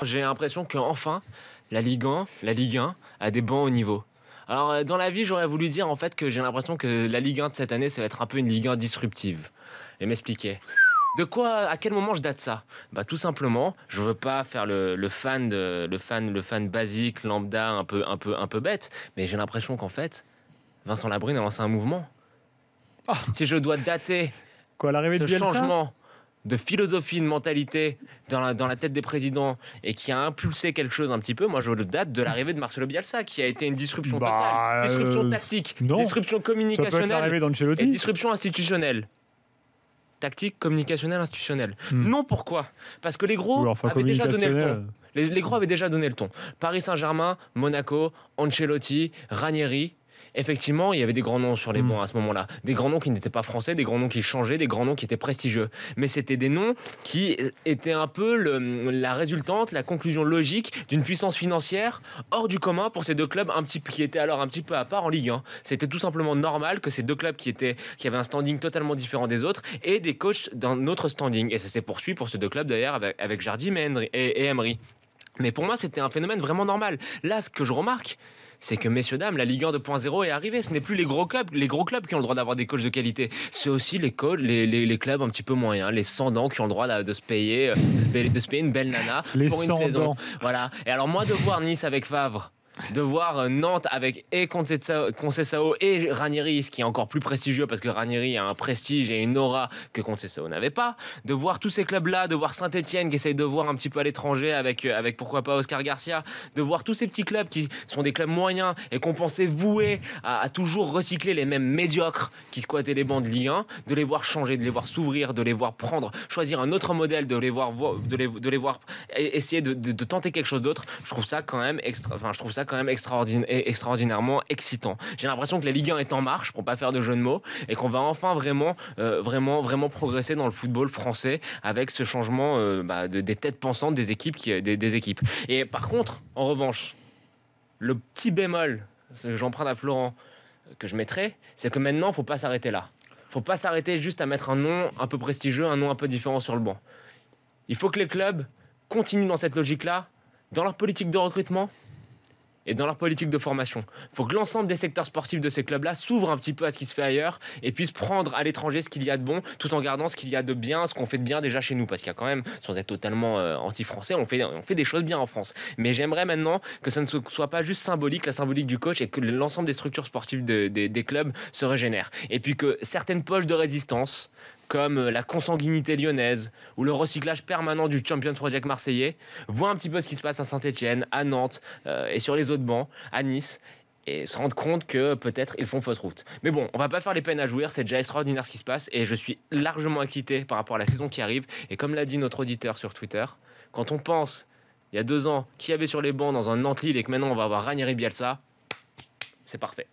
J'ai l'impression qu'enfin, la Ligue 1 a des bons hauts niveau. Alors, dans la vie, j'aurais voulu dire en fait que j'ai l'impression que la Ligue 1 de cette année, ça va être un peu une Ligue 1 disruptive. Et m'expliquer. De quoi, à quel moment je date ça? Bah tout simplement, je veux pas faire le fan basique, lambda, un peu bête, mais j'ai l'impression qu'en fait, Vincent Labrune a lancé un mouvement. Ah. Si je dois dater Quoi, l'arrivée ce de Bielsa? changement de philosophie, de mentalité dans la tête des présidents et qui a impulsé quelque chose un petit peu, moi je le date de l'arrivée de Marcelo Bielsa qui a été une disruption totale, disruption tactique, non. disruption Ça peut être communicationnelle l'arrivée d'Ancelotti. et disruption institutionnelle. Tactique, communicationnelle, institutionnelle. Non, pourquoi? Parce que les gros Oui, enfin, avaient déjà donné le ton. communicationnel. Les gros avaient déjà donné le ton. Paris Saint-Germain, Monaco, Ancelotti, Ranieri. Effectivement, il y avait des grands noms sur les bancs à ce moment-là. Des grands noms qui n'étaient pas français, des grands noms qui changeaient, des grands noms qui étaient prestigieux. Mais c'était des noms qui étaient un peu la résultante, la conclusion logique d'une puissance financière hors du commun pour ces deux clubs qui étaient alors un petit peu à part en Ligue 1. C'était tout simplement normal que ces deux clubs qui avaient un standing totalement différent des autres et des coachs d'un autre standing. Et ça s'est poursuivi pour ces deux clubs d'ailleurs avec Jardim et Emery. Mais pour moi, c'était un phénomène vraiment normal. Là, ce que je remarque, c'est que, messieurs, dames, la Ligue 1 2.0 est arrivée. Ce n'est plus les gros clubs qui ont le droit d'avoir des coachs de qualité. C'est aussi les clubs un petit peu moyens, les sans-dents qui ont le droit de se payer une belle nana pour une saison. Voilà. Et alors, moi, de voir Nice avec Favre, de voir Nantes avec Conceição et Ranieri, ce qui est encore plus prestigieux parce que Ranieri a un prestige et une aura que Conceição n'avait pas, de voir tous ces clubs-là, de voir Saint-Etienne qui essaye de voir un petit peu à l'étranger avec pourquoi pas Oscar Garcia, de voir tous ces petits clubs qui sont des clubs moyens et qu'on pensait voués à toujours recycler les mêmes médiocres qui squattaient les bancs de Ligue 1, de les voir changer, de les voir s'ouvrir, de les voir choisir un autre modèle, de les voir essayer de tenter quelque chose d'autre. Je trouve ça quand même extraordinairement excitant. J'ai l'impression que la Ligue 1 est en marche, pour pas faire de jeu de mots, et qu'on va enfin vraiment progresser dans le football français avec ce changement des têtes pensantes des équipes. Et par contre, en revanche, le petit bémol, j'emprunte à Florent, que je mettrais, c'est que maintenant, faut pas s'arrêter là. Faut pas s'arrêter juste à mettre un nom un peu prestigieux, un nom un peu différent sur le banc. Il faut que les clubs continuent dans cette logique-là, dans leur politique de recrutement et dans leur politique de formation. Il faut que l'ensemble des secteurs sportifs de ces clubs-là s'ouvrent un petit peu à ce qui se fait ailleurs et puissent prendre à l'étranger ce qu'il y a de bon, tout en gardant ce qu'il y a de bien, ce qu'on fait de bien déjà chez nous. Parce qu'il y a quand même, sans être totalement anti-français, on fait des choses bien en France. Mais j'aimerais maintenant que ça ne soit pas juste symbolique, la symbolique du coach, et que l'ensemble des structures sportives des clubs se régénèrent. Et puis que certaines poches de résistance, comme la consanguinité lyonnaise ou le recyclage permanent du Champions Project marseillais, voient un petit peu ce qui se passe à Saint-Etienne, à Nantes et sur les autres bancs, à Nice, et se rendent compte que peut-être ils font fausse route. Mais bon, on va pas faire les peines à jouir, c'est déjà extraordinaire ce qui se passe, et je suis largement excité par rapport à la saison qui arrive. Et comme l'a dit notre auditeur sur Twitter, quand on pense, il y a 2 ans, qui y avait sur les bancs dans un Nantes-Lille et que maintenant on va avoir Ranieri Bielsa, c'est parfait.